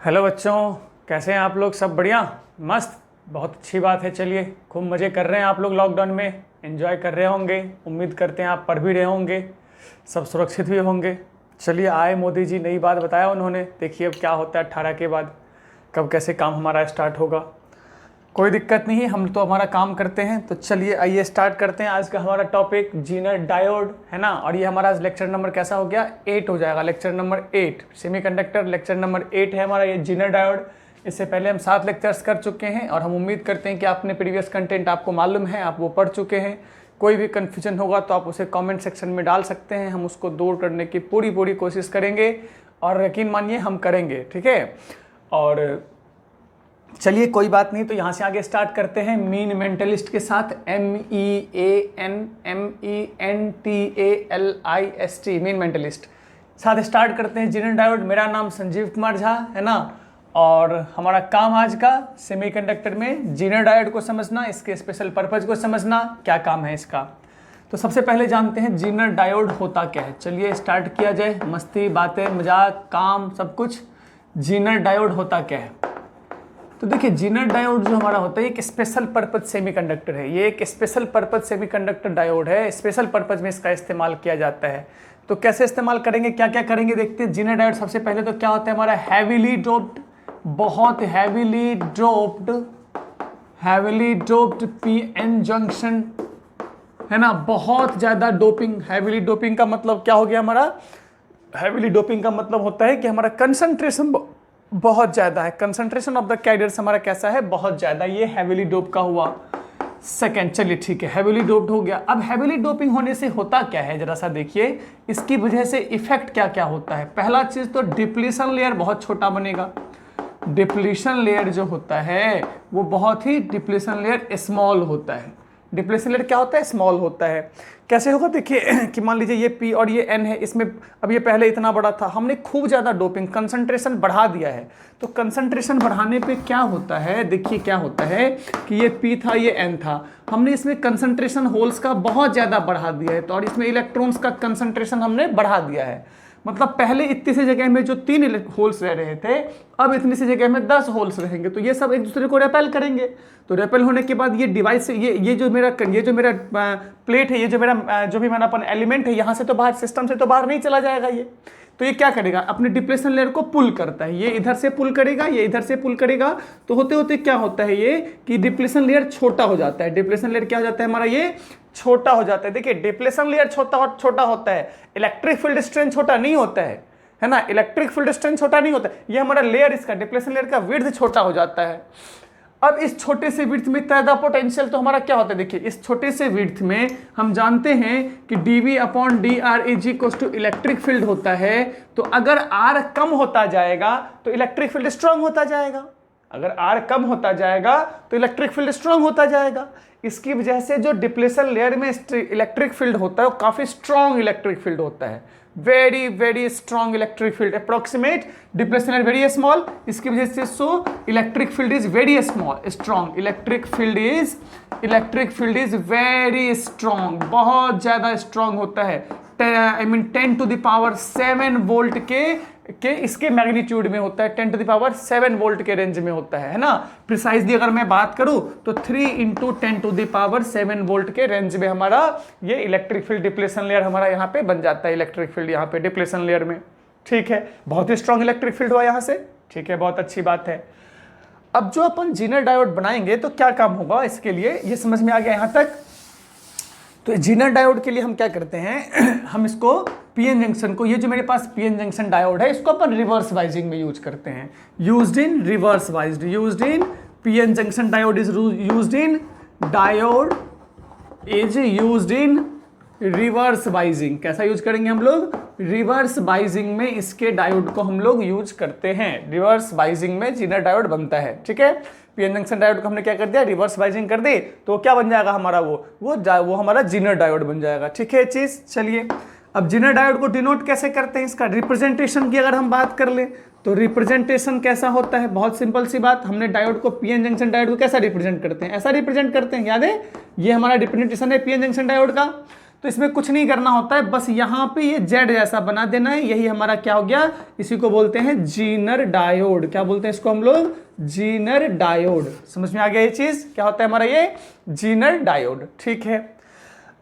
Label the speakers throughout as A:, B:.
A: Hello बच्चों, कैसे हैं आप लोग? सब बढ़िया, मस्त, बहुत अच्छी बात है। चलिए, खूब मज़े कर रहे हैं आप लोग लॉकडाउन में, एंजॉय कर रहे होंगे। उम्मीद करते हैं आप पढ़ भी रहे होंगे, सब सुरक्षित भी होंगे। चलिए, आए मोदी जी, नई बात बताया उन्होंने। देखिए अब क्या होता है 18 के बाद, कब कैसे काम हमारा स्टार्ट होगा। कोई दिक्कत नहीं है, हम तो हमारा काम करते हैं। तो चलिए आइए स्टार्ट करते हैं आज का हमारा टॉपिक, जीनर डायोड, है ना। और ये हमारा लेक्चर नंबर कैसा हो गया? 8 हो जाएगा, lecture number 8। Semiconductor lecture number 8 है हमारा ये जीनर डायोड। इससे पहले हम 7 लेक्चर्स कर चुके हैं और हम उम्मीद करते हैं कि आपने प्रीवियस कंटेंट आपको मालूम है, आप वो पढ़ चुके हैं। कोई भी कन्फ्यूजन होगा तो आप उसे कमेंट सेक्शन में डाल सकते हैं, हम उसको दूर करने की पूरी कोशिश करेंगे और यकीन मानिए हम करेंगे, ठीक है। और चलिए कोई बात नहीं, तो यहाँ से आगे स्टार्ट करते हैं मीन मेंटलिस्ट के साथ। MEANMENTALIST, मीन मेंटलिस्ट साथ स्टार्ट करते हैं जीनर डायोड। मेरा नाम संजीव कुमार झा है ना, और हमारा काम आज का सेमीकंडक्टर में जीनर डायोड को समझना, इसके स्पेशल पर्पज को समझना, क्या काम है इसका। तो सबसे पहले जानते हैं जीनर डायोड होता क्या है। चलिए स्टार्ट किया जाए, मस्ती, बातें, मजाक, काम, सब कुछ। जीनर डायोड होता क्या है? तो देखिए, जीनर डायोड जो हमारा होता है एक स्पेशल पर्पज सेमीकंडक्टर है। ये एक स्पेशल पर्पज सेमीकंडक्टर डायोड है, स्पेशल पर्पज में इसका इस्तेमाल किया जाता है। तो कैसे इस्तेमाल करेंगे, क्या क्या करेंगे, देखते हैं। जीनर डायोड सबसे पहले तो क्या होता है हमारा, हैवीली डोप्ड, बहुत हैवीली डोप्ड पीएन जंक्शन, है ना। बहुत ज़्यादा डोपिंग, हैवीली डोपिंग का मतलब क्या हो गया हमारा? हैवीली डोपिंग का मतलब होता है कि हमारा कंसंट्रेशन बहुत ज़्यादा है, कंसंट्रेशन ऑफ द कैरियर्स हमारा कैसा है, बहुत ज़्यादा। ये हैवीली डोप का हुआ सेकेंड। चलिए ठीक है, हैवीली डोप्ड हो गया। अब हैवीली डोपिंग होने से होता क्या है, जरा सा देखिए, इसकी वजह से इफेक्ट क्या क्या होता है। पहला चीज़ तो डिप्लीशन लेयर बहुत छोटा बनेगा। डिप्लीशन लेयर जो होता है वो बहुत ही, डिप्लीशन लेयर स्मॉल होता है। डिप्लीशन लेयर क्या होता है? स्मॉल होता है। कैसे होगा देखिए कि मान लीजिए ये P और ये N है, इसमें अब ये पहले इतना बड़ा था, हमने खूब ज़्यादा डोपिंग, कंसंट्रेशन बढ़ा दिया है। तो कंसंट्रेशन बढ़ाने पे क्या होता है, देखिए क्या होता है कि ये P था, ये N था, हमने इसमें कंसंट्रेशन होल्स का बहुत ज़्यादा बढ़ा दिया है। तो और इसमें इलेक्ट्रॉन्स का कंसंट्रेशन हमने बढ़ा दिया है। मतलब पहले इतनी सी जगह में जो 3 होल्स रह रहे थे, अब इतनी सी जगह में 10 होल्स रहेंगे। तो ये सब एक दूसरे को रेपेल करेंगे। तो रेपेल होने के बाद ये डिवाइस, ये जो मेरा प्लेट है, ये जो मेरा जो भी मैंने अपन एलिमेंट है, यहाँ से तो बाहर, सिस्टम से तो बाहर नहीं चला जाएगा ये। तो ये क्या करेगा, अपने डिप्लेशन लेयर को पुल करता है। ये इधर से पुल करेगा, ये इधर से पुल करेगा। तो होते होते क्या होता है ये कि डिप्लेशन लेयर छोटा हो जाता है। डिप्लेशन लेयर क्या हो जाता है हमारा, ये छोटा हो जाता है। देखिए, डिप्लेशन लेयर छोटा होता है, इलेक्ट्रिक फील्ड स्ट्रेंथ छोटा नहीं होता है ना। इलेक्ट्रिक फील्ड स्ट्रेंथ छोटा नहीं होता है, ये हमारा लेयर, इसका डिप्लेशन लेयर का विड्थ छोटा हो जाता है। अब इस छोटे से विड्थ में पैदा पोटेंशियल तो हमारा क्या होता है, देखिए इस छोटे से विड्थ में हम जानते हैं कि dV/dr is equal to electric field होता है। तो अगर R कम होता जाएगा तो इलेक्ट्रिक फील्ड स्ट्रांग होता जाएगा। अगर R कम होता जाएगा तो इलेक्ट्रिक फील्ड स्ट्रांग होता जाएगा। इसकी वजह से जो डिप्लेशन लेयर में इलेक्ट्रिक फील्ड होता है वो काफी स्ट्रांग इलेक्ट्रिक फील्ड होता है, very strong electric field. Approximate depletion layer very small, इसकी वजह से so electric field is very small, strong electric field is very strong, बहुत ज्यादा स्ट्रांग होता है। I mean 10 to the power 7 volt के इसके मैग्नीट्यूड में होता है, 10 to the power 7 वोल्ट के रेंज में होता है ना। प्रिसाइजली अगर मैं बात करूं तो 3 × 10 to the power 7 वोल्ट के रेंज में हमारा ये इलेक्ट्रिक फील्ड डिप्लेशन लेयर हमारा यहाँ पे बन जाता है। इलेक्ट्रिक फील्ड यहाँ पे डिप्लेशन लेयर में, ठीक है, बहुत ही स्ट्रॉन्ग इलेक्ट्रिक फील्ड हुआ यहाँ से, ठीक है, बहुत अच्छी बात है। अब जो अपन जीनर डायोड बनाएंगे तो क्या काम होगा इसके लिए, ये समझ में आ गया यहाँ तक। तो जीनर डायोड के लिए हम क्या करते हैं, हम इसको पीएन जंक्शन को, ये जो मेरे पास पीएन जंक्शन डायोड है, इसको अपन रिवर्स वाइजिंग में यूज करते हैं। Used in PN junction diode is used in reverse biasing. कैसा यूज करेंगे हम लोग, रिवर्स वाइजिंग में इसके डायोड को हम लोग यूज करते हैं। रिवर्स वाइजिंग में जीनर डायोड बनता है, ठीक है। पीएन जंक्शन डायोड को हमने क्या कर दिया, रिवर्स वाइजिंग कर दी, तो क्या बन जाएगा हमारा, वो हमारा जीनर डायोड बन जाएगा, ठीक है चीज। चलिए अब जीनर डायोड को डिनोट कैसे करते हैं, इसका रिप्रेजेंटेशन की अगर हम बात कर ले तो रिप्रेजेंटेशन कैसा होता है, बहुत सिंपल सी बात। हमने डायोड को, पीएन जंक्शन डायोड को कैसा रिप्रेजेंट करते हैं, ऐसा रिप्रेजेंट करते हैं, याद है, ये हमारा रिप्रेजेंटेशन है पीएन जंक्शन डायोड का। तो इसमें कुछ नहीं करना होता है, बस यहाँ पे ये जेड जैसा बना देना है, यही हमारा क्या हो गया, इसी को बोलते हैं जीनर डायोड। क्या बोलते हैं इसको हम लोग, जीनर डायोड। समझ में आ गया ये चीज, क्या होता है हमारा ये जीनर डायोड, ठीक है।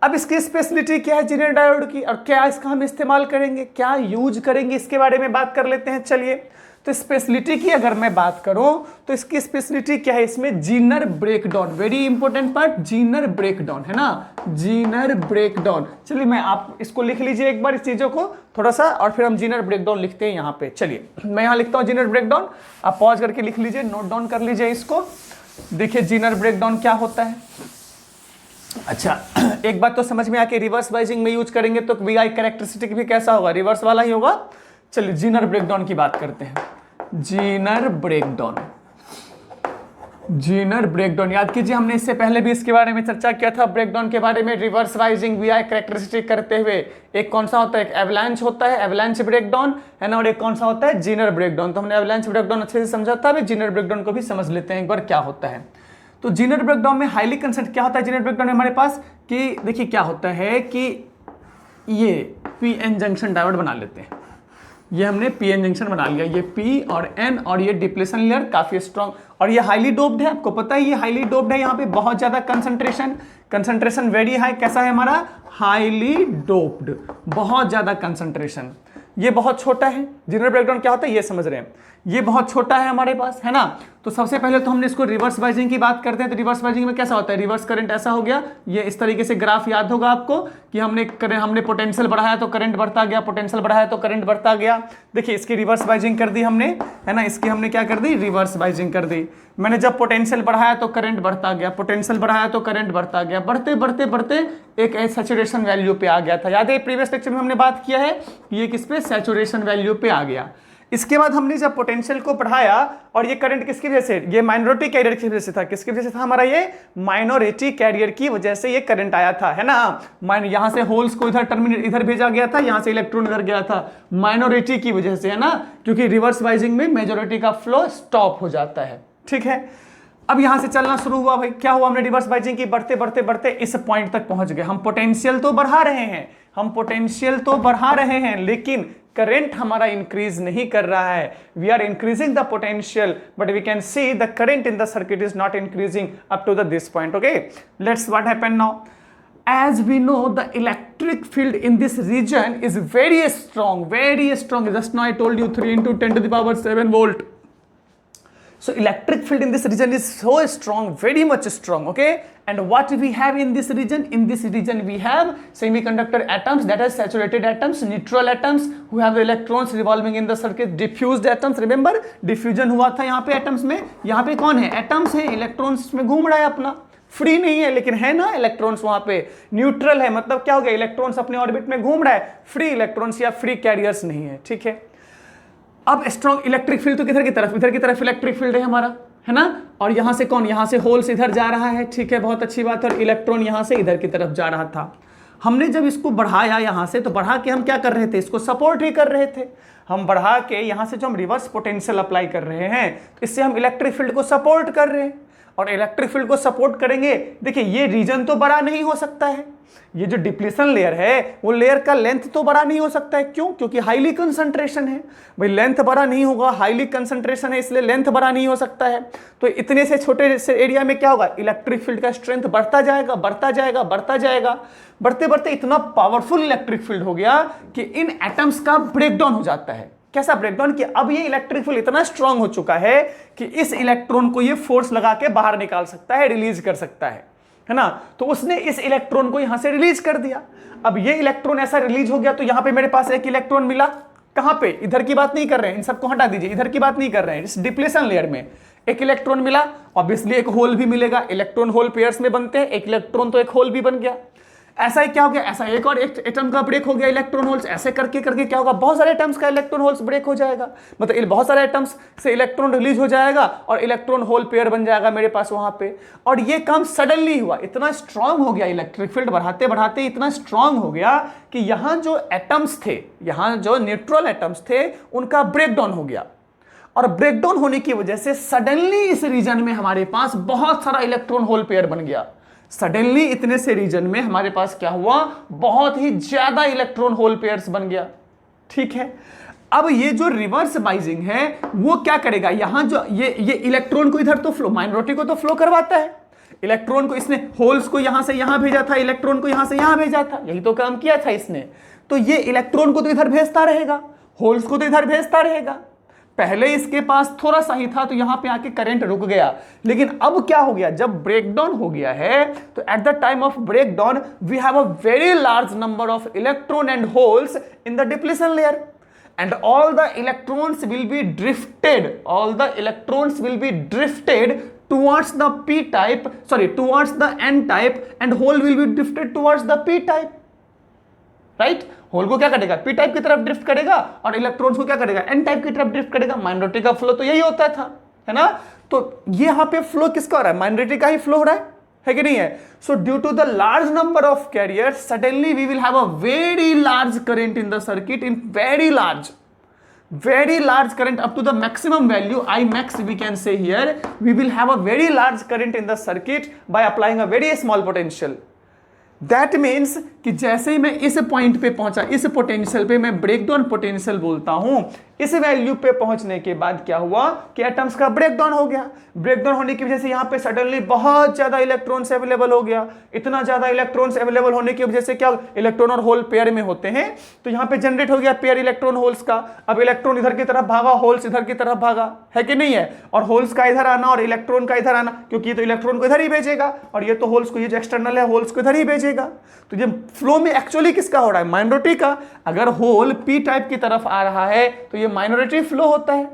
A: अब इसकी स्पेशलिटी क्या है जीनर डायोड की, और क्या इसका हम इस्तेमाल करेंगे, क्या यूज करेंगे, इसके बारे में बात कर लेते हैं। चलिए, तो स्पेशलिटी की अगर मैं बात करूं तो इसकी स्पेशलिटी क्या है, इसमें Zener breakdown, very important part, Zener breakdown है ना, जीनर ब्रेकडाउन। चलिए मैं आप इसको लिख लीजिए एक बार इस चीजों को थोड़ा सा, और फिर हम जीनर ब्रेकडाउन लिखते हैं यहाँ पे। चलिए मैं यहाँ लिखता हूँ जीनर ब्रेकडाउन, आप पॉज करके लिख लीजिए, नोट डाउन कर लीजिए इसको। देखिए जीनर ब्रेकडाउन क्या होता है। अच्छा, एक बात तो समझ में आके, रिवर्स बाइजिंग में यूज करेंगे तो वीआई कैरेक्टरिस्टिक भी कैसा होगा, रिवर्स वाला ही होगा। चलिए जीनर ब्रेकडाउन की बात करते हैं। जीनर ब्रेकडाउन, जीनर ब्रेकडाउन याद कीजिए, हमने इससे पहले भी इसके बारे में चर्चा किया था, ब्रेकडाउन के बारे में, रिवर्स बाइजिंग वीआई कैरेक्टरिस्टिक करते हुए। एक कौन सा होता है, एक एवलांच होता है, एवलांच ब्रेकडाउन है ना, और एक कौन सा होता है, जीनर ब्रेकडाउन। तो हमने एवलांच ब्रेकडाउन अच्छे से समझा था, अभी जीनर ब्रेकडाउन को भी समझ लेते हैं एक बार क्या होता है। तो जीनर ब्रेकडाउन में हाईली कंसर्न क्या होता है जीनर ब्रेकडाउन में हमारे पास, कि देखिए क्या होता है कि ये पीएन जंक्शन डायोड बना लेते हैं, ये हमने पीएन जंक्शन बना लिया, ये पी और एन, और ये डिप्लेशन लेयर काफी स्ट्रॉन्ग, और ये हाईली डोप्ड है, आपको पता है ये हाईली डोप्ड है, यहाँ पे बहुत ज्यादा कंसंट्रेशन वेरी हाई, कैसा है हमारा, हाईली डोप्ड, बहुत ज्यादा कंसंट्रेशन। ये बहुत छोटा है, जीनर ब्रेकडाउन क्या होता है ये समझ रहे हैं, ये बहुत छोटा है हमारे पास, है ना। तो सबसे पहले तो हमने इसको रिवर्स बाइजिंग की बात करते हैं, तो रिवर्स बाइजिंग में कैसा होता है, रिवर्स करंट ऐसा हो गया, ये इस तरीके से ग्राफ याद होगा आपको कि हमने पोटेंशियल बढ़ाया तो करंट बढ़ता गया, पोटेंशियल बढ़ाया तो करंट बढ़ता गया। देखिए इसकी रिवर्स बाइजिंग कर दी हमने, है ना, इसकी हमने क्या कर दी, रिवर्स बाइजिंग कर दी। मैंने जब पोटेंशियल बढ़ाया तो करंट बढ़ता गया, पोटेंशियल बढ़ाया तो करंट बढ़ता गया, बढ़ते बढ़ते बढ़ते एक सैचुरेशन वैल्यू पे आ गया था। याद है प्रीवियस लेक्चर में हमने बात किया है, ये किस पे, सैचुरेशन वैल्यू पे आ गया। इसके बाद हमने जब पोटेंशियल को बढ़ाया, और ये करंट किसकी वजह से, ये माइनॉरिटी कैरियर की वजह से था, किसकी वजह से था हमारा, ये माइनॉरिटी कैरियर की वजह से ये करंट आया था, है ना। यहां से होल्स को इधर टर्मिनेट इधर भेजा गया था, यहां से इलेक्ट्रॉन इधर गया था, माइनॉरिटी की वजह से, है ना, क्योंकि रिवर्स बाइजिंग में मेजॉरिटी का फ्लो स्टॉप हो जाता है, ठीक है। अब यहां से चलना शुरू हुआ, भाई क्या हुआ, हमने रिवर्स बाइजिंग की, बढ़ते बढ़ते बढ़ते इस पॉइंट तक पहुंच गए। हम पोटेंशियल तो बढ़ा रहे हैं, हम पोटेंशियल तो बढ़ा रहे हैं, लेकिन करंट हमारा इंक्रीज नहीं कर रहा है। We are increasing the potential, but we can see the current in the circuit is not increasing up to the this point. Okay, let's what happen now, as we know the electric field in this region is very strong, just now I told you 3 into 10 to the power 7 volt. So electric field in this region is so strong, very much strong, okay. And what we have in this region, we have semiconductor atoms, that is saturated atoms, neutral atoms who have electrons revolving in the circuit, diffused atoms, remember diffusion हुआ था यहाँ पे atoms में, यहाँ पे कौन है, atoms है, electrons में घूम रहा है अपना, फ्री नहीं है लेकिन है ना इलेक्ट्रॉन्स वहां पे, न्यूट्रल है, मतलब क्या हो गया, इलेक्ट्रॉन्स अपने ऑर्बिट में घूम रहा है, फ्री इलेक्ट्रॉन्स या फ्री कैरियर्स नहीं है, ठीक है। अब स्ट्रॉन्ग इलेक्ट्रिक फील्ड तो किधर की तरफ, इधर की तरफ इलेक्ट्रिक फील्ड है हमारा, है ना, और यहां से कौन, यहां से होल्स इधर जा रहा है, ठीक है, बहुत अच्छी बात है, और इलेक्ट्रॉन यहां से इधर की तरफ जा रहा था। हमने जब इसको बढ़ाया यहां से, तो बढ़ा के हम क्या कर रहे थे, इसको सपोर्ट ही कर रहे थे। हम बढ़ा के यहां से जो हम रिवर्स पोटेंशियल अप्लाई कर रहे हैं, इससे हम इलेक्ट्रिक फील्ड को सपोर्ट कर रहे हैं, और इलेक्ट्रिक फील्ड को सपोर्ट करेंगे। देखिए ये रीजन तो बड़ा नहीं हो सकता है, ये जो डिप्लीशन लेयर है वो लेयर का लेंथ तो बड़ा नहीं हो सकता है, क्यों, क्योंकि हाईली कंसंट्रेशन है, भाई लेंथ बड़ा नहीं होगा, हाईली कंसंट्रेशन है इसलिए लेंथ बड़ा नहीं हो सकता है। तो इतने से छोटे से एरिया में क्या होगा, इलेक्ट्रिक फील्ड का स्ट्रेंथ बढ़ता जाएगा, बढ़ता जाएगा, बढ़ता जाएगा, बढ़ते बढ़ते इतना पावरफुल इलेक्ट्रिक फील्ड हो गया कि इन एटम्स का ब्रेकडाउन हो जाता है। कैसा ब्रेकडाउन, कि अब ये इलेक्ट्रिक फील्ड इतना स्ट्रांग हो चुका है कि इस इलेक्ट्रॉन को ये फोर्स लगा के बाहर निकाल सकता है, रिलीज कर सकता है ना। तो उसने इस इलेक्ट्रॉन को यहां से रिलीज कर दिया। अब ये इलेक्ट्रॉन ऐसा रिलीज हो गया, तो यहां पे मेरे पास एक इलेक्ट्रॉन मिला, कहां पे, इधर की बात नहीं कर रहे हैं, इन सबको हटा दीजिए, इधर की बात नहीं कर रहे हैं, इस डिप्लेशन लेयर में एक इलेक्ट्रॉन मिला, ऑब्वियसली एक होल भी मिलेगा, इलेक्ट्रॉन होल पेयर्स में बनते हैं, एक इलेक्ट्रॉन तो एक होल भी बन गया। ऐसा ही क्या हो गया, ऐसा एक और एक एटम का ब्रेक हो गया, इलेक्ट्रॉन होल्स, ऐसे करके करके क्या होगा, बहुत सारे एटम्स का इलेक्ट्रॉन होल्स ब्रेक हो जाएगा, मतलब बहुत सारे एटम्स से इलेक्ट्रॉन रिलीज हो जाएगा और इलेक्ट्रॉन होल पेयर बन जाएगा मेरे पास वहां पे। और ये काम सडनली हुआ, इतना स्ट्रांग हो गया, इलेक्ट्रिक फील्ड बढ़ाते बढ़ाते इतना स्ट्रांग हो गया कि यहां जो एटम्स थे, यहां जो न्यूट्रल एटम्स थे, उनका ब्रेकडाउन हो गया। और ब्रेकडाउन होने की वजह से सडनली इस रीजन में हमारे पास बहुत सारा इलेक्ट्रॉन होल पेयर बन गया। सडनली इतने से रीजन में हमारे पास क्या हुआ, बहुत ही ज्यादा इलेक्ट्रॉन होल पेयर्स बन गया। ठीक है, अब ये जो रिवर्स बाइजिंग है वो क्या करेगा, यहां जो ये इलेक्ट्रॉन को इधर तो फ्लो, माइनॉरिटी को तो फ्लो करवाता है, इलेक्ट्रॉन को इसने होल्स को यहां से यहां भेजा था, इलेक्ट्रॉन को यहां से यहां भेजा था, यही तो काम किया था इसने। तो ये इलेक्ट्रॉन को तो इधर भेजता रहेगा, होल्स को तो इधर भेजता रहेगा। पहले इसके पास थोड़ा सा ही था तो यहां पे आके करंट रुक गया, लेकिन अब क्या हो गया, जब ब्रेकडाउन हो गया है तो at the time of breakdown we have a very large number of electron and holes in the depletion layer, and all the electrons will be drifted towards the p type, towards the n type, and hole will be drifted towards the p type, right. Hole को क्या करेगा, P type की तरफ drift करेगा, और electrons को क्या करेगा, एन टाइप की तरफ ड्रिफ्ट करेगा। माइनॉरिटी का फ्लो तो यही होता था, है ना। तो ये यहां पे फ्लो किसका हो रहा है, माइनॉरिटी का ही फ्लो हो रहा है कि नहीं है। So due to the large number of carriers suddenly we will have a very large current in the circuit, in very large current up to the maximum value I max, we can say here we will have a very large current in the circuit by applying a very small potential. That means कि जैसे ही मैं इस point पे पहुंचा, इस potential पे मैं breakdown potential बोलता हूं, इस वैल्यू पे पहुंचने के बाद क्या हुआ कि एटम्स का ब्रेकडाउन हो गया। ब्रेकडाउन होने की वजह से यहां पे सडनली बहुत ज्यादा इलेक्ट्रॉन्स अवेलेबल हो गया। इतना ज्यादा इलेक्ट्रॉन्स अवेलेबल होने की वजह से क्या, इलेक्ट्रॉन और होल पेयर में होते हैं, तो यहां पे जनरेट हो गया पेयर इलेक्ट्रॉन होल्स का। अब इलेक्ट्रॉन इधर की तरफ भागा, होल्स इधर की तरफ भागा, है कि नहीं है। और होल्स का इधर आना और इलेक्ट्रॉन का इधर आना, क्योंकि ये तो इलेक्ट्रॉन को इधर ही भेजेगा और ये तो होल्स को, ये जो एक्सटर्नल है होल्स को इधर ही भेजेगा। तो ये फ्लो में एक्चुअली किसका हो रहा है, माइनॉरिटी का। अगर होल पी टाइप की तरफ आ रहा है तो ये माइनॉरिटी फ्लो होता है।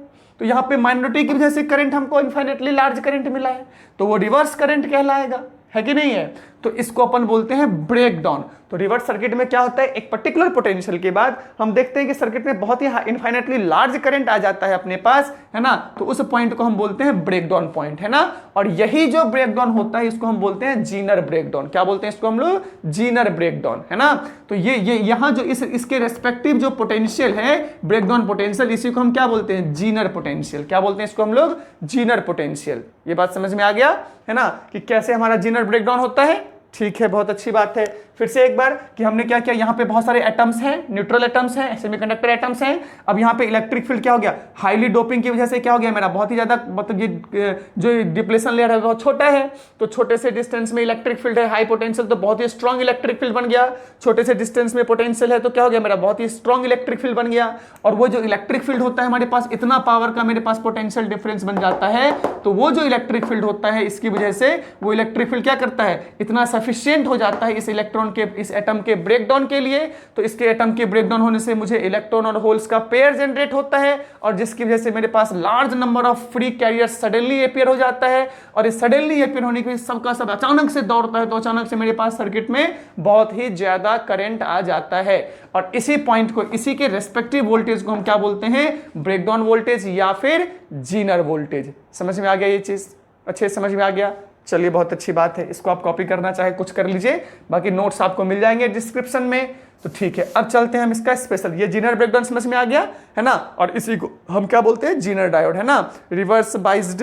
A: तो यहां पे माइनॉरिटी की वजह से करंट हमको इनफाइनेटली लार्ज करंट मिला है, तो वो रिवर्स करंट कहलाएगा, है कि नहीं है। तो इसको अपन बोलते हैं ब्रेकडाउन। तो रिवर्स सर्किट में क्या होता है, एक पर्टिकुलर पोटेंशियल के बाद हम देखते हैं कि सर्किट में बहुत ही इनफाइनेटली लार्ज करंट आ जाता है अपने पास, है ना। तो उस पॉइंट को हम बोलते हैं ब्रेकडाउन पॉइंट, है ना। और यही जो ब्रेकडाउन होता है इसको हम बोलते हैं जीनर ब्रेकडाउन। क्या बोलते हैं इसको हम लोग, जीनर ब्रेकडाउन, है ना। तो ये यहां जो इसके रेस्पेक्टिव जो पोटेंशियल है ब्रेकडाउन पोटेंशियल, इसी को हम क्या बोलते हैं, जीनर पोटेंशियल। क्या बोलते हैं इसको हम लोग, जीनर पोटेंशियल। ये बात समझ में आ गया, है ना, कि कैसे हमारा जीनर ब्रेकडाउन होता है। ठीक है, बहुत अच्छी बात है। फिर से एक बार कि हमने क्या किया, यहाँ पे बहुत सारे एटम्स हैं, न्यूट्रल एटम्स हैं, सेमीकंडक्टर एटम्स हैं। अब यहाँ पे इलेक्ट्रिक फील्ड क्या हो गया, हाईली डोपिंग की वजह से क्या हो गया, मेरा बहुत ही ज्यादा, मतलब ये जो डिप्लेशन लेयर है बहुत छोटा है, तो छोटे से डिस्टेंस में इलेक्ट्रिक फील्ड है, हाई पोटेंशियल, तो बहुत ही स्ट्रॉन्ग इलेक्ट्रिक फील्ड बन गया। छोटे से डिस्टेंस में पोटेंशियल है तो क्या हो गया, मेरा बहुत ही स्ट्रॉन्ग इलेक्ट्रिक फील्ड बन गया। और वो जो इलेक्ट्रिक फील्ड होता है हमारे पास, इतना पावर का मेरे पास पोटेंशियल डिफरेंस बन जाता है, तो वो जो इलेक्ट्रिक फील्ड होता है इसकी वजह से वो इलेक्ट्रिक फील्ड क्या करता है, इतना सफिशियंट हो जाता है इस इलेक्ट्रॉन के, इस एटम के ब्रेकडाउन के लिए। तो इसके एटम के ब्रेकडाउन होने से मुझे इलेक्ट्रॉन और होल्स का पेयर जनरेट होता है, और जिसकी वजह से मेरे पास large number of free carriers suddenly appear हो जाता है। और इस सडनली अपीयर होने की सबका सब अचानक से दौड़ता है, तो अचानक से मेरे पास सर्किट में बहुत ही ज्यादा करंट आ जाता है। और इसी पॉइंट को, इसी के रेस्पेक्टिव वोल्टेज को हम क्या बोलते हैं, ब्रेकडाउन वोल्टेज या फिर जीनर वोल्टेज। समझ में आ गया ये चीज, अच्छे समझ में आ गया। चलिए, बहुत अच्छी बात है। इसको आप कॉपी करना चाहे कुछ कर लीजिए, बाकी नोट्स आपको मिल जाएंगे डिस्क्रिप्शन में। तो ठीक है, अब चलते हैं हम इसका स्पेशल, ये जीनर ब्रेकडाउन समझ में आ गया, है ना। और इसी को हम क्या बोलते हैं, जीनर डायोड, है ना। Reverse biased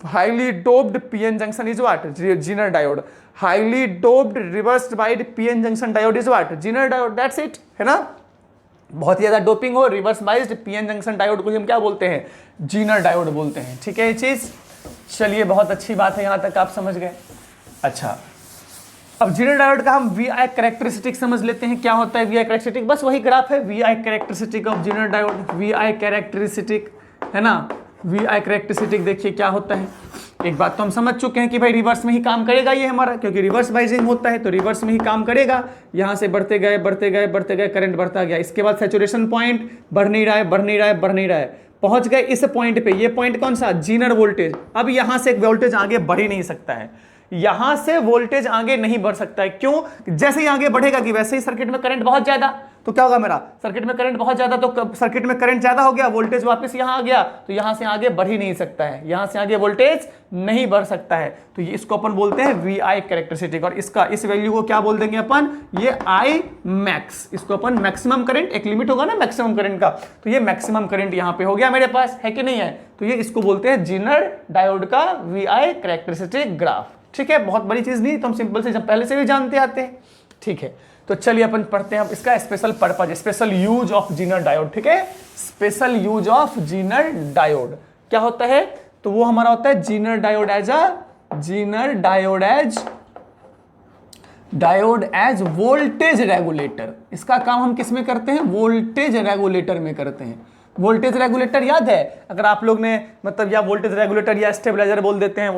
A: highly doped PN junction is what, Zener diode. Highly doped reverse wide PN junction diode is what, Zener diode. That's it, है ना। बहुत ही ज्यादा डोपिंग हो, reverse biased PN junction diode को हम क्या बोलते हैं, जीनर डायोड बोलते हैं। ठीक है ये चीज, चलिए बहुत अच्छी बात है, यहां तक आप समझ गए। अच्छा, अब जीनर डायोड का हम वी आई कैरेक्टरिस्टिक समझ लेते हैं। क्या होता है वी आई कैरेक्टरिस्टिक, बस वही ग्राफ है, V I characteristic of zener diode. V I characteristic, है ना, वी आई कैरेक्टरिस्टिक देखिए क्या होता है। एक बात तो हम समझ चुके हैं कि भाई रिवर्स में ही काम करेगा ये हमारा, क्योंकि रिवर्स बाइजिंग होता है तो रिवर्स में ही काम करेगा। यहां से बढ़ते गए बढ़ते गए बढ़ते गए, करंट बढ़ता गया। इसके बाद सैचुरेशन पॉइंट बढ़ नहीं रहा है, बढ़ नहीं रहा है, बढ़ नहीं रहा है, पहुंच गए इस पॉइंट पे। ये पॉइंट कौन सा, जीनर वोल्टेज। अब यहां से एक वोल्टेज आगे बढ़ ही नहीं सकता है, यहां से वोल्टेज आगे नहीं बढ़ सकता है। क्यों, जैसे ही आगे बढ़ेगा कि वैसे ही सर्किट में करंट बहुत ज्यादा, तो क्या होगा, मेरा सर्किट में करंट बहुत ज्यादा, तो सर्किट में करंट ज्यादा हो गया, वोल्टेज वापस यहां आ गया, तो यहां से आगे बढ़ ही नहीं सकता है, यहां से आगे वोल्टेज नहीं बढ़ सकता है। तो ये इसको अपन बोलते हैं वी आई कैरेक्टरिस्टिक। और इसका इस वैल्यू को क्या बोल देंगे अपन, ये आई मैक्स। इसको अपन मैक्सिमम करंट, एक लिमिट होगा ना मैक्सिमम करंट का, तो ये मैक्सिमम करंट यहां पे हो गया मेरे पास, है कि नहीं है। तो ये इसको बोलते हैं जीनर डायोड का वी आई कैरेक्टरिस्टिक ग्राफ। ठीक है, बहुत बड़ी चीज नहीं, तो हम सिंपल से जब पहले से भी जानते आते हैं। ठीक है, तो चलिए अपन पढ़ते हैं अब इसका special purpose, special use of zener diode. ठीक है, special use of zener diode क्या होता है, तो वो हमारा होता है zener diode as voltage regulator. इसका काम हम किस में करते हैं, वोल्टेज रेगुलेटर में करते हैं। वोल्टेज रेगुलेटर याद है, अगर आप लोग ने मतलब या वोल्टेज रेगुलेटर या स्टेबलाइजर बोल देते हैं,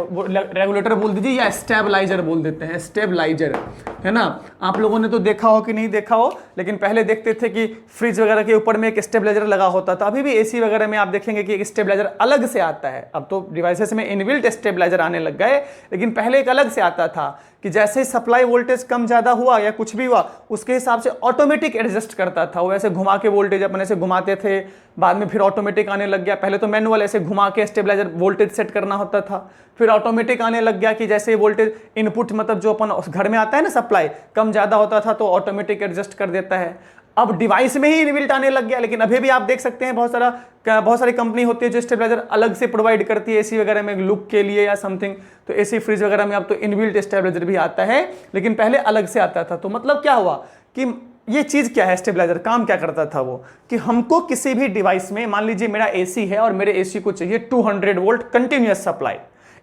A: रेगुलेटर बोल दीजिए या स्टेबलाइजर बोल देते हैं, स्टेबलाइजर है ना। आप लोगों ने तो देखा हो कि नहीं देखा हो, लेकिन पहले देखते थे कि फ्रिज वगैरह के ऊपर में एक स्टेबलाइजर लगा होता था। अभी भी एसी वगैरह में आप देखेंगे कि एक स्टेबलाइजर अलग से आता है। अब तो डिवाइसेस में इनबिल्ट स्टेबलाइजर आने लग गए, लेकिन पहले एक अलग से आता था कि जैसे ही सप्लाई वोल्टेज कम ज़्यादा हुआ या कुछ भी हुआ, उसके हिसाब से ऑटोमेटिक एडजस्ट करता था। वो ऐसे घुमा के वोल्टेज अपन ऐसे घुमाते थे, बाद में फिर ऑटोमेटिक आने लग गया। पहले तो मैनुअल ऐसे घुमा के स्टेबलाइजर वोल्टेज सेट करना होता था, फिर ऑटोमेटिक आने लग गया कि जैसे वोल्टेज इनपुट मतलब जो अपन घर में आता है ना सप्लाई, कम ज़्यादा होता था तो ऑटोमेटिक एडजस्ट कर देता है। अब डिवाइस में ही इनबिल्ट आने लग गया, लेकिन अभी भी आप देख सकते हैं बहुत सारी कंपनी होती है जो स्टेबलाइजर अलग से प्रोवाइड करती है एसी वगैरह में लुक के लिए या समथिंग। तो एसी फ्रिज वगैरह में अब तो इनबिल्ट स्टेबलाइजर भी आता है, लेकिन पहले अलग से आता था। तो मतलब क्या हुआ कि ये चीज क्या है, स्टेबलाइजर काम क्या करता था वो, कि हमको किसी भी डिवाइस में, मान लीजिए मेरा एसी है और मेरे एसी को चाहिए 200 वोल्ट कंटिन्यूअस सप्लाई।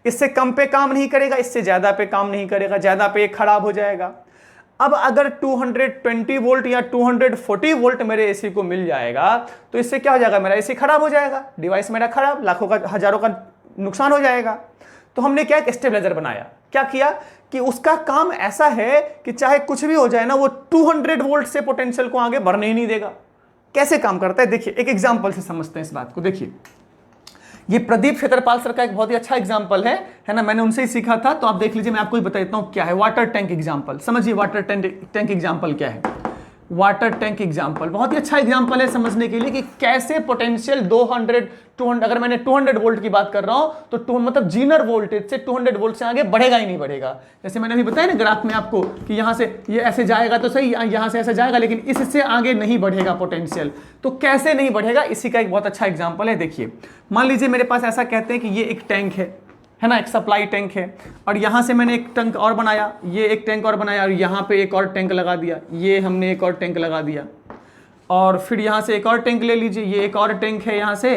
A: इससे कम पे काम नहीं करेगा, इससे ज्यादा पे काम नहीं करेगा, ज्यादा पे खराब हो जाएगा। अब अगर 220 वोल्ट या 240 वोल्ट मेरे एसी को मिल जाएगा तो इससे क्या हो जाएगा, मेरा एसी खराब हो जाएगा, डिवाइस मेरा खराब, लाखों का हजारों का नुकसान हो जाएगा। तो हमने क्या एक स्टेबलाइजर बनाया, क्या किया कि उसका काम ऐसा है कि चाहे कुछ भी हो जाए ना, वो 200 वोल्ट से पोटेंशियल को आगे बढ़ने ही नहीं देगा। कैसे काम करता है देखिए, एक एग्जांपल से समझते हैं इस बात को। देखिए ये प्रदीप क्षेत्रपाल सर का एक बहुत ही अच्छा एग्जांपल है ना, मैंने उनसे ही सीखा था। तो आप देख लीजिए, मैं आपको ही बता देता हूं क्या है वाटर टैंक एग्जांपल। समझिए वाटर टैंक एग्जांपल क्या है। वाटर टैंक एग्जांपल बहुत ही अच्छा एग्जांपल है समझने के लिए कि कैसे पोटेंशियल 200 अगर मैंने 200 वोल्ट की बात कर रहा हूं तो मतलब जीनर वोल्टेज से 200 वोल्ट से आगे बढ़ेगा ही नहीं बढ़ेगा। जैसे मैंने अभी बताया ना ग्राफ में आपको कि यहां से ये ऐसे जाएगा तो सही, यहां से ऐसे जाएगा, लेकिन इससे आगे नहीं बढ़ेगा पोटेंशियल। तो कैसे नहीं बढ़ेगा, इसी का एक बहुत अच्छा एग्जाम्पल है। देखिए मान लीजिए मेरे पास ऐसा कहते हैं कि ये एक टैंक है ना, एक सप्लाई टैंक है, और यहां से मैंने एक टैंक और बनाया, ये एक टैंक और बनाया, और यहां पे एक और टैंक लगा दिया, ये हमने एक और टैंक लगा दिया, और फिर यहां से एक और टैंक ले लीजिए, ये एक और टैंक है यहां से,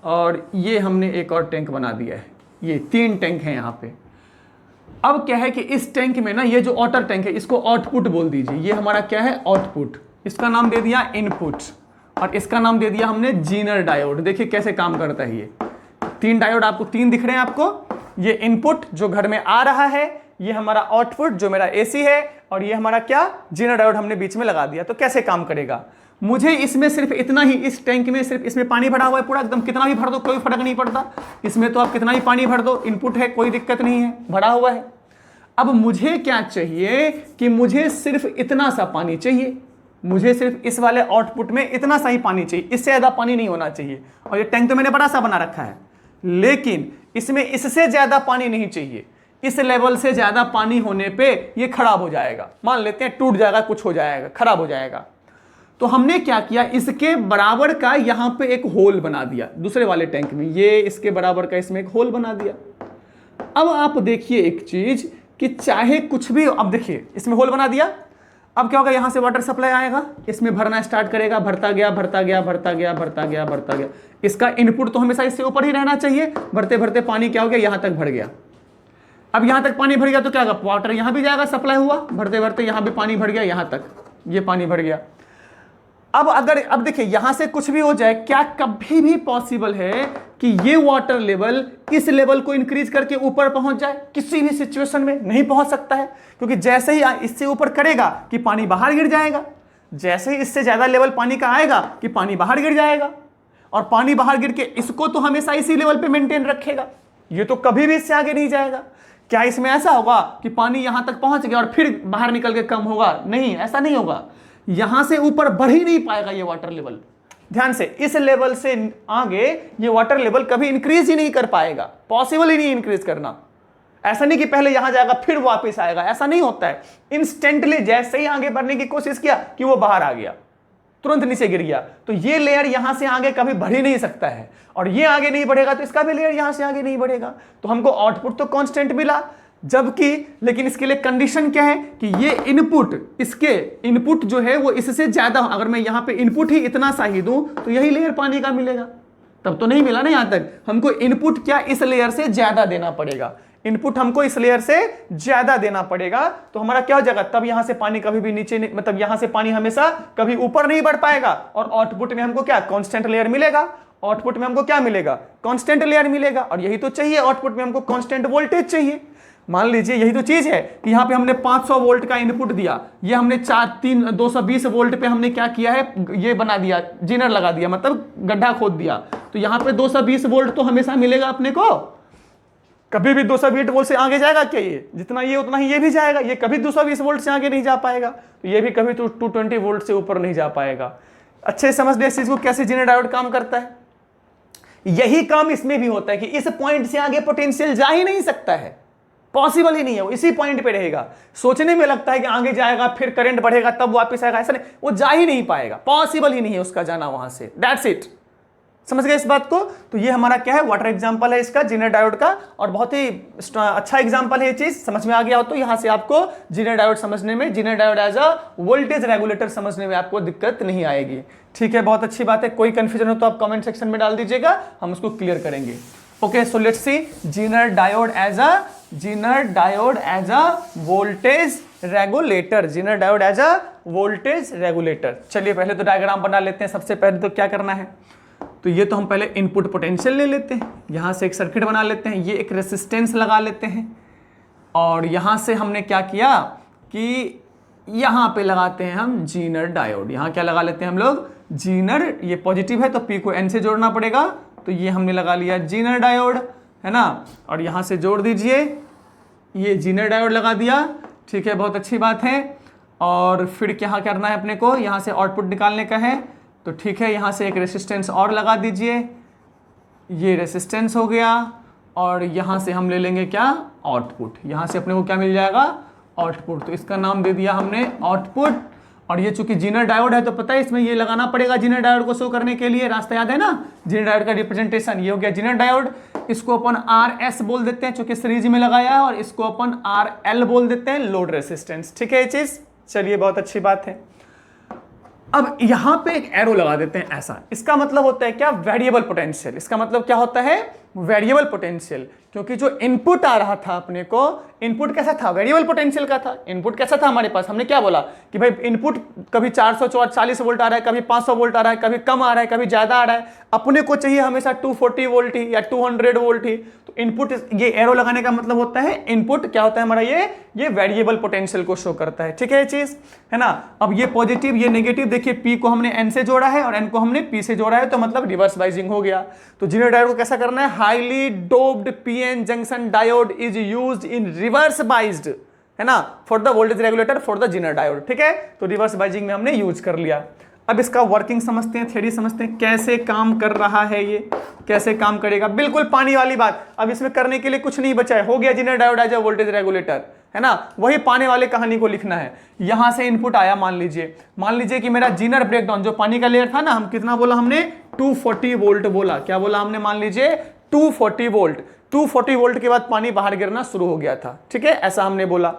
A: और ये हमने एक और टैंक बना दिया है। ये 3 टैंक हैं यहां पे। अब क्या है कि इस टैंक में ना, ये जो वाटर टैंक है इसको आउटपुट बोल दीजिए, ये हमारा क्या है आउटपुट, इसका नाम दे दिया इनपुट, और इसका नाम दे दिया हमने जीनर डायोड। देखिए कैसे काम करता है ये 3 डायोड, आपको 3 दिख रहे हैं आपको। ये इनपुट जो घर में आ रहा है, ये हमारा आउटपुट जो मेरा एसी है, और ये हमारा क्या जीनर डायोड हमने बीच में लगा दिया। तो कैसे काम करेगा, मुझे इसमें सिर्फ इतना ही, इस टैंक में सिर्फ इसमें पानी भरा हुआ है पूरा एकदम, कितना भी भर दो कोई फर्क नहीं पड़ता इसमें, तो आप कितना ही पानी भर दो, इनपुट है कोई दिक्कत नहीं है, भरा हुआ है। अब मुझे क्या चाहिए कि मुझे सिर्फ इतना सा पानी चाहिए, मुझे सिर्फ इस वाले आउटपुट में इतना सा ही पानी चाहिए, इससे ज्यादा पानी नहीं होना चाहिए। और ये टैंक तो मैंने बड़ा सा बना रखा है, लेकिन इसमें इससे ज्यादा पानी नहीं चाहिए। इस लेवल से ज्यादा पानी होने पे ये खराब हो जाएगा, मान लेते हैं टूट जाएगा, कुछ हो जाएगा, खराब हो जाएगा। तो हमने क्या किया, इसके बराबर का यहां पे एक होल बना दिया दूसरे वाले टैंक में, ये इसके बराबर का इसमें एक होल बना दिया। अब आप देखिए एक चीज कि चाहे कुछ भी, अब देखिए इसमें होल बना दिया, अब क्या होगा, यहां से वाटर सप्लाई आएगा, इसमें भरना स्टार्ट करेगा, भरता गया भरता गया भरता गया भरता गया भरता गया। इसका इनपुट तो हमेशा इससे ऊपर ही रहना चाहिए, भरते भरते पानी क्या हो गया, यहां तक भर गया। अब यहां तक पानी भर गया तो क्या होगा, वाटर यहां भी जाएगा, सप्लाई हुआ, भरते भरते यहां भी पानी भर गया, यहां तक ये पानी भर गया। अब देखिए यहां से कुछ भी हो जाए, क्या कभी भी पॉसिबल है कि ये वाटर लेवल इस लेवल को इंक्रीज करके ऊपर पहुंच जाए? किसी भी सिचुएशन में नहीं पहुंच सकता है, क्योंकि जैसे ही इससे ऊपर करेगा कि पानी बाहर गिर जाएगा, जैसे ही इससे ज्यादा लेवल पानी का आएगा कि पानी बाहर गिर जाएगा, और पानी बाहर गिर के इसको तो हमेशा इसी लेवल पे मेंटेन रखेगा, ये तो कभी भी इससे आगे नहीं जाएगा। क्या इसमें ऐसा होगा कि पानी यहां तक पहुंच गया और फिर बाहर निकल के कम होगा? नहीं, ऐसा नहीं होगा। यहां से ऊपर बढ़ ही नहीं पाएगा ये वाटर लेवल। ध्यान से, इस लेवल से आगे ये वाटर लेवल कभी इंक्रीज ही नहीं कर पाएगा, पॉसिबल ही नहीं इंक्रीज करना। ऐसा नहीं कि पहले यहां जाएगा फिर वापस आएगा, ऐसा नहीं होता है। इंस्टेंटली जैसे ही आगे बढ़ने की कोशिश किया कि वो बाहर आ गया, तुरंत नीचे गिर गया। तो ये लेयर यहां से आगे कभी बढ़ ही नहीं सकता है, और ये आगे नहीं बढ़ेगा तो इसका भी लेयर यहां से आगे नहीं बढ़ेगा। तो हमको आउटपुट तो कांस्टेंट मिला, जबकि लेकिन इसके लिए कंडीशन क्या है कि ये इनपुट, इसके इनपुट जो है वो इससे ज्यादा, अगर मैं यहां पे इनपुट ही इतना सा ही दूं तो यही लेयर पानी का मिलेगा। तब तो नहीं मिला ना, यहां तक हमको इनपुट क्या इस लेयर से ज्यादा देना पड़ेगा, इनपुट हमको इस लेयर से ज्यादा देना पड़ेगा। तो हमारा क्या हो जाएगा, तब यहां से पानी कभी भी नीचे नहीं, मतलब यहां से पानी हमेशा कभी ऊपर नहीं बढ़ पाएगा, और आउटपुट में हमको क्या कांस्टेंट लेयर मिलेगा, आउटपुट में हमको क्या मिलेगा कांस्टेंट लेयर मिलेगा। और यही तो चाहिए, आउटपुट में हमको कांस्टेंट वोल्टेज चाहिए। मान लीजिए यही तो चीज है कि यहाँ पे हमने 500 वोल्ट का इनपुट दिया, ये हमने 220 वोल्ट पे हमने क्या किया है, ये बना दिया, जीनर लगा दिया, मतलब गड्ढा खोद दिया। तो यहाँ पे 220 वोल्ट तो हमेशा मिलेगा अपने को, कभी भी 220 वोल्ट से आगे जाएगा क्या, ये जितना ये उतना ही ये भी जाएगा, ये कभी 220 वोल्ट से आगे नहीं जा पाएगा, तो ये भी कभी 220 वोल्ट से ऊपर नहीं जा पाएगा। अच्छे समझ ले इस चीज को, कैसे जीनर डायोड काम करता है। यही काम इसमें भी होता है कि इस पॉइंट से आगे पोटेंशियल जा ही नहीं सकता है, पॉसिबल ही नहीं है, वो इसी पॉइंट पे रहेगा। सोचने में लगता है कि आगे जाएगा फिर करंट बढ़ेगा तब वापस आएगा, ऐसा नहीं, वो जा ही नहीं पाएगा, पॉसिबल ही नहीं है उसका जाना वहां से, दैट्स इट। समझ गए इस बात को। तो ये हमारा क्या है, वाटर एग्जांपल है इसका, जीनर डायोड का, और बहुत ही अच्छा एग्जांपल है ये चीज। समझ में आ गया हो तो यहां से आपको जीनर डायोड समझने में, zener diode as a voltage regulator समझने में आपको दिक्कत नहीं आएगी। ठीक है, बहुत अच्छी बात है। कोई कंफ्यूजन हो तो आप कमेंट सेक्शन में डाल दीजिएगा, हम उसको क्लियर करेंगे। Okay, so let's see zener diode as a voltage regulator, zener diode as a voltage regulator. चलिए पहले तो डायग्राम बना लेते हैं। सबसे पहले तो क्या करना है, तो ये तो हम पहले इनपुट पोटेंशियल ले लेते हैं, यहां से एक सर्किट बना लेते हैं, ये एक रेसिस्टेंस लगा लेते हैं, और यहां से हमने क्या किया कि यहां पे लगाते हैं हम जीनर डायोड। यहां क्या लगा लेते हैं हम लोग, जीनर, ये पॉजिटिव है तो पी को एन से जोड़ना पड़ेगा, तो ये हमने लगा लिया जीनर डायोड, है ना, और यहां से जोड़ दीजिए, ये जीनर डायोड लगा दिया। ठीक है, बहुत अच्छी बात है। और फिर क्या करना है अपने को, यहां से आउटपुट निकालने का है, तो ठीक है, यहां से एक रेसिस्टेंस और लगा दीजिए, ये रेसिस्टेंस हो गया, और यहां से हम ले लेंगे क्या, आउटपुट। यहां से अपने को क्या मिल जाएगा, आउटपुट, तो इसका नाम दे दिया हमने आउटपुट। और ये चूंकि जीनर डायोड है तो पता है इसमें ये लगाना पड़ेगा, जीनर डायोड को शो करने के लिए रास्ता याद है ना, जीनर डायोड का रिप्रेजेंटेशन ये हो गया जीनर डायोड। इसको अपन RS बोल देते हैं चूंकि सीरीज में लगाया है, और इसको अपन RL बोल देते हैं, लोड रेसिस्टेंस। ठीक है ये चीज, चलिए बहुत अच्छी बात है। अब यहां पे एक एरो लगा देते हैं ऐसा, इसका मतलब होता है क्या, वेरिएबल पोटेंशियल। इसका मतलब क्या होता है, वेरिएबल पोटेंशियल, क्योंकि जो इनपुट आ रहा था अपने को, इनपुट कैसा था, वेरिएबल पोटेंशियल का था। इनपुट कैसा था हमारे पास, हमने क्या बोला कि भाई इनपुट कभी 440 वोल्ट आ रहा है, कभी 500 वोल्ट आ रहा है, कभी कम आ रहा है, कभी ज्यादा आ रहा है, अपने को चाहिए हमेशा 240 वोल्ट ही या 200 वोल्ट ही। तो इनपुट, ये एरो लगाने का मतलब होता है इनपुट क्या होता है हमारा, ये वेरिएबल पोटेंशियल को शो करता है। ठीक है ये चीज, है ना। अब ये पॉजिटिव ये नेगेटिव, देखिए पी को हमने एन से जोड़ा है और एन को हमने पी से जोड़ा है, तो मतलब रिवर्स बाइजिंग हो गया। तो जीनर डायोड को कैसा करना है, highly doped PN junction diode is used in reverse biased, है ना, for the voltage regulator for the Zener diode. ठीक है, तो रिवर्स बाइजिंग में हमने यूज कर लिया। अब इसका वर्किंग समझते हैं, थ्योरी समझते हैं, कैसे काम कर रहा है, ये कैसे काम करेगा। बिल्कुल पानी वाली बात, अब इसमें करने के लिए कुछ नहीं बचा है, हो गया zener diode as a voltage regulator, है ना। वही पानी वाले कहानी को लिखना है। यहां से इनपुट आया, मान लीजिए कि मेरा जीनर ब्रेकडाउन, जो पानी का लेयर था ना, हम कितना बोला हमने, 240 वोल्ट बोला। क्या बोला हमने, मान लीजिए 240 वोल्ट। 240 वोल्ट के बाद पानी बाहर गिरना शुरू हो गया था। ठीक है, ऐसा हमने बोला।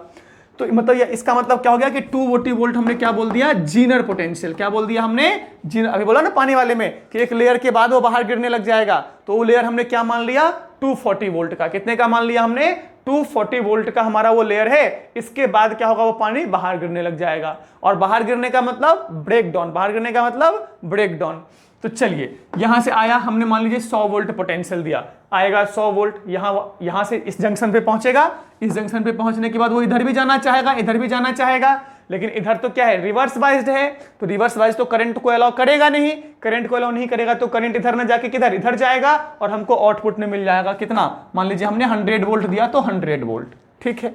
A: तो मतलब इसका मतलब क्या हो गया कि 240 वोल्ट हमने क्या बोल दिया, जीनर पोटेंशियल। क्या बोल दिया हमने, जीनर। अभी बोला ना पानी वाले में कि एक लेयर के बाद वो बाहर गिरने लग जाएगा, तो वो लेयर हमने क्या मान लिया, 240 वोल्ट का। कितने का मान लिया हमने, 240 वोल्ट का हमारा वो लेयर है। इसके बाद क्या होगा, वो पानी बाहर गिरने लग जाएगा, और बाहर गिरने का मतलब ब्रेक डाउन, बाहर गिरने का मतलब ब्रेक डाउन। तो चलिए यहां से आया, हमने मान लीजिए 100 वोल्ट पोटेंशियल दिया, आएगा 100 वोल्ट, यहां से इस जंक्शन पे पहुंचेगा। इस जंक्शन पे पहुंचने के बाद वो इधर भी जाना चाहेगा, इधर भी जाना चाहेगा, लेकिन इधर तो क्या है, रिवर्स बाइज्ड है, तो रिवर्स बाइज्ड तो करंट को अलाउ करेगा नहीं। करंट को अलाउ नहीं करेगा तो करंट इधर ना जाके किधर, इधर जाएगा, और हमको आउटपुट में मिल जाएगा कितना, मान लीजिए हमने 100 वोल्ट दिया तो 100 वोल्ट। ठीक है,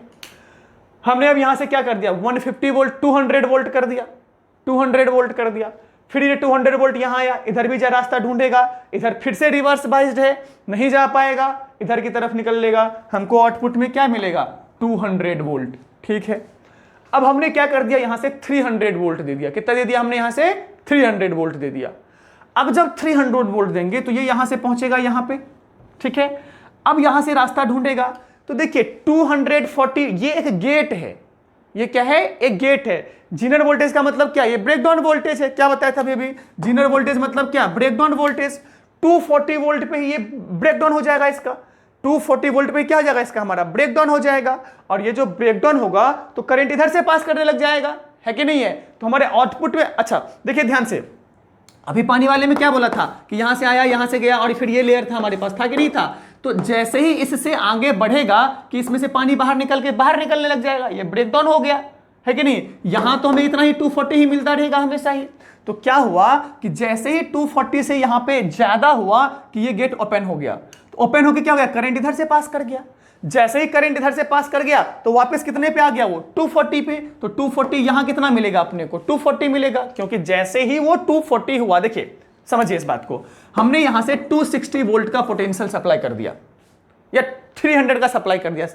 A: हमने अब यहां से क्या कर दिया, 150 वोल्ट 200 वोल्ट कर दिया, 200 वोल्ट कर दिया। फिर ये 200 वोल्ट यहां आया, इधर भी जा रास्ता ढूंढेगा, इधर फिर से रिवर्स बाइज्ड है, नहीं जा पाएगा, इधर की तरफ निकल लेगा, हमको आउटपुट में क्या मिलेगा, 200 वोल्ट। ठीक है, अब हमने क्या कर दिया, यहां से 300 वोल्ट दे दिया। कितना दे दिया हमने, यहां से 300 वोल्ट दे दिया। अब जब 300 वोल्ट देंगे तो ये यहां से पहुंचेगा यहां पे। ठीक है, अब यहां से रास्ता ढूंढेगा, तो देखिए 240, ये एक गेट है, ये क्या है, एक गेट है। जीनर वोल्टेज का मतलब क्या, ये ब्रेकडाउन वोल्टेज है। क्या बताया था अभी, जीनर वोल्टेज मतलब क्या, ब्रेकडाउन वोल्टेज। 240 वोल्ट पे ये ब्रेकडाउन हो जाएगा, इसका 240 वोल्ट पे क्या हो जाएगा, इसका हमारा ब्रेकडाउन हो जाएगा। और ये जो ब्रेकडाउन होगा तो करंट इधर से पास करने लग जाएगा, है कि नहीं है। तो हमारे आउटपुट में, अच्छा देखिए ध्यान से, अभी पानी वाले में क्या बोला था कि यहां से आया, यहां से गया, और फिर ये लेयर था हमारे पास, था कि नहीं था। तो जैसे ही इससे आगे बढ़ेगा कि इसमें से पानी बाहर निकलने लग जाएगा, ये ब्रेकडाउन हो गया, है कि नहीं। यहां तो हमें इतना ही 240 ही मिलता रहेगा हमेशा ही। तो क्या हुआ कि जैसे ही 240 से यहां पे ज्यादा हुआ कि ये गेट ओपन हो गया, तो ओपन होकर क्या हो गया, करंट इधर से पास कर गया। जैसे ही करंट इधर से पास कर गया तो वापस कितने पे आ गया, वो 240 पे। तो 240 यहां कितना मिलेगा अपने को, 240 मिलेगा, क्योंकि जैसे ही वो 240 हुआ, देखिए समझिए इस बात को, हमने यहां से 260 वोल्ट का पोटेंशियल सप्लाई कर दिया या 300 का सप्लाई कर दिया।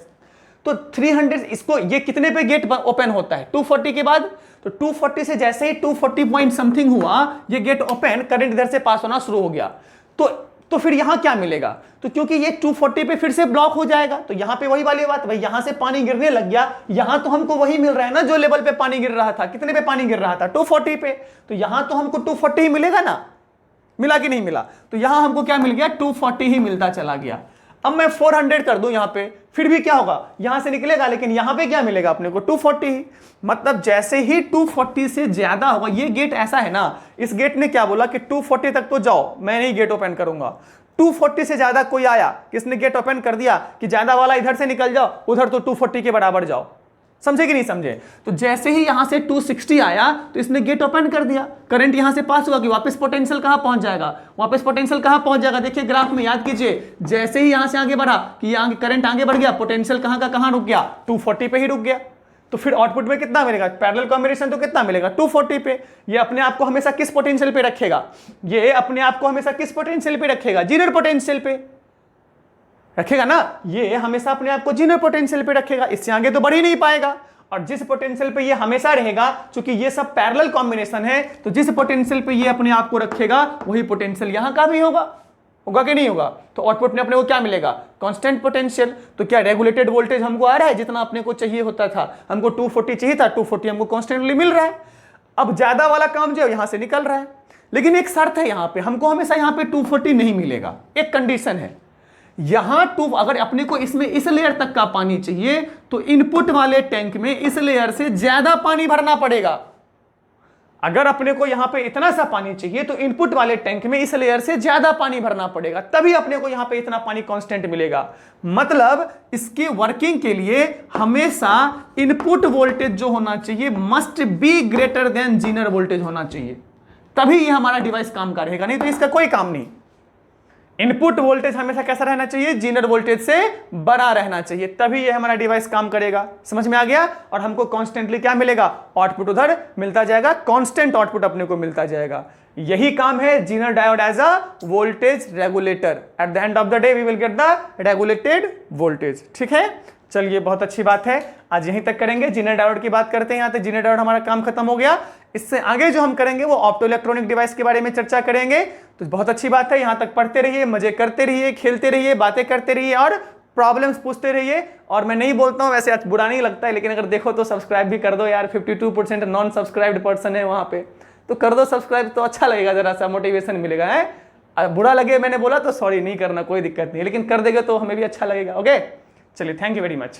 A: तो 300 इसको, ये कितने पे गेट ओपन होता है, 240 के बाद। तो 240 से जैसे ही 240 पॉइंट समथिंग हुआ, ये गेट ओपन, करंट इधर से पास होना शुरू हो गया। तो फिर यहां क्या मिलेगा, तो क्योंकि ये 240 पे फिर से ब्लॉक हो जाएगा, तो यहां पे वही वाली बात, भाई यहां से पानी गिरने लग गया, यहां तो हमको वही मिल रहा है ना जो लेवल पे पानी गिर रहा था। कितने पे पानी गिर रहा था, 240 पे। तो यहां तो हमको 240 ही मिलेगा ना, मिला कि नहीं मिला। तो यहां हमको क्या मिल गया, 240 ही मिलता चला गया। अब मैं 400 कर दूं यहां पे, फिर भी क्या होगा, यहां से निकलेगा, लेकिन यहां पे क्या मिलेगा अपने को, 240 ही। मतलब जैसे ही 240 से ज्यादा होगा, ये गेट ऐसा है ना, इस गेट ने क्या बोला कि 240 तक तो जाओ, मैं नहीं गेट ओपन करूंगा। 240 से ज्यादा कोई आया, किसने गेट ओपन कर दिया कि ज्यादा वाला इधर से निकल जाओ, उधर तो 240 के बराबर जाओ। समझे कि नहीं समझे। तो जैसे ही यहां से 260 आया तो इसने गेट ओपन कर दिया, करंट यहां से पास हुआ कि वापस पोटेंशियल कहां पहुंच जाएगा, वापस पोटेंशियल कहां पहुंच जाएगा, देखिए ग्राफ में याद कीजिए, जैसे ही यहां से आगे बढ़ा कि आगे करंट आगे बढ़ गया, पोटेंशियल कहां का कहां रुक गया, 240 पे ही रुक गया। तो फिर आउटपुट में कितना मिलेगा, पैरेलल कॉम्बिनेशन तो कितना मिलेगा, 240 पे। ये अपने आप को हमेशा किस पोटेंशियल पे रखेगा, ये अपने आप को हमेशा किस पोटेंशियल पे रखेगा, जीनर पोटेंशियल पे रखेगा ना, ये हमेशा अपने आप को जीनर पोटेंशियल पे रखेगा, इससे आगे तो बढ़ ही नहीं पाएगा। और जिस पोटेंशियल पे ये हमेशा रहेगा, क्योंकि ये सब पैरेलल कॉम्बिनेशन है, तो जिस पोटेंशियल पे ये अपने आप को रखेगा वही पोटेंशियल यहां का भी होगा कि नहीं होगा। तो आउटपुट में अपने को क्या मिलेगा, कांस्टेंट पोटेंशियल। तो क्या रेगुलेटेड वोल्टेज हमको आ रहा है जितना अपने को चाहिए होता था, हमको 240 चाहिए था, 240 हमको कांस्टेंटली मिल रहा है। अब ज्यादा वाला काम जो यहां से निकल रहा है, लेकिन एक शर्त है यहां पे, हमको हमेशा यहां पे 240 नहीं मिलेगा, एक कंडीशन है यहां अगर अपने को इसमें इस लेयर तक का पानी चाहिए तो इनपुट वाले टैंक में इस लेयर से ज्यादा पानी भरना पड़ेगा। अगर अपने को यहां पे इतना सा पानी चाहिए तो इनपुट वाले टैंक में इस लेयर से ज्यादा पानी भरना पड़ेगा, तभी अपने को यहां पे इतना पानी कांस्टेंट मिलेगा। मतलब इसकी वर्किंग के लिए हमेशा इनपुट वोल्टेज जो होना चाहिए must be greater than Zener voltage होना चाहिए, तभी ये हमारा डिवाइस काम करेगा, नहीं तो इसका कोई काम नहीं। इनपुट वोल्टेज हमेशा कैसा रहना चाहिए, जीनर वोल्टेज से बड़ा रहना चाहिए, तभी ये हमारा डिवाइस काम करेगा। समझ में आ गया। और हमको कॉन्स्टेंटली क्या मिलेगा, आउटपुट उधर मिलता जाएगा, कांस्टेंट आउटपुट अपने को मिलता जाएगा। यही काम है zener diode as a voltage regulator. At the end of the day we will get the regulated voltage. ठीक है, चलिए बहुत अच्छी बात है, आज यहीं तक करेंगे। जीनर डायोड की बात करते हैं, यहाँ तक जीनर डायोड हमारा काम खत्म हो गया। इससे आगे जो हम करेंगे वो ऑप्टो इलेक्ट्रॉनिक डिवाइस के बारे में चर्चा करेंगे। तो बहुत अच्छी बात है, यहाँ तक पढ़ते रहिए, मजे करते रहिए, खेलते रहिए, बातें करते रहिए और प्रॉब्लम्स पूछते रहिए। और मैं नहीं बोलता हूँ वैसे, बुरा नहीं लगता है, लेकिन अगर देखो तो सब्सक्राइब भी कर दो यार, 52% नॉन सब्सक्राइब्ड पर्सन है वहाँ पे, तो कर दो सब्सक्राइब, तो अच्छा लगेगा, जरा सा मोटिवेशन मिलेगा है। बुरा लगे मैंने बोला तो सॉरी, नहीं करना कोई दिक्कत नहीं, लेकिन कर देगा तो हमें भी अच्छा लगेगा। ओके, चलिए, थैंक यू वेरी मच।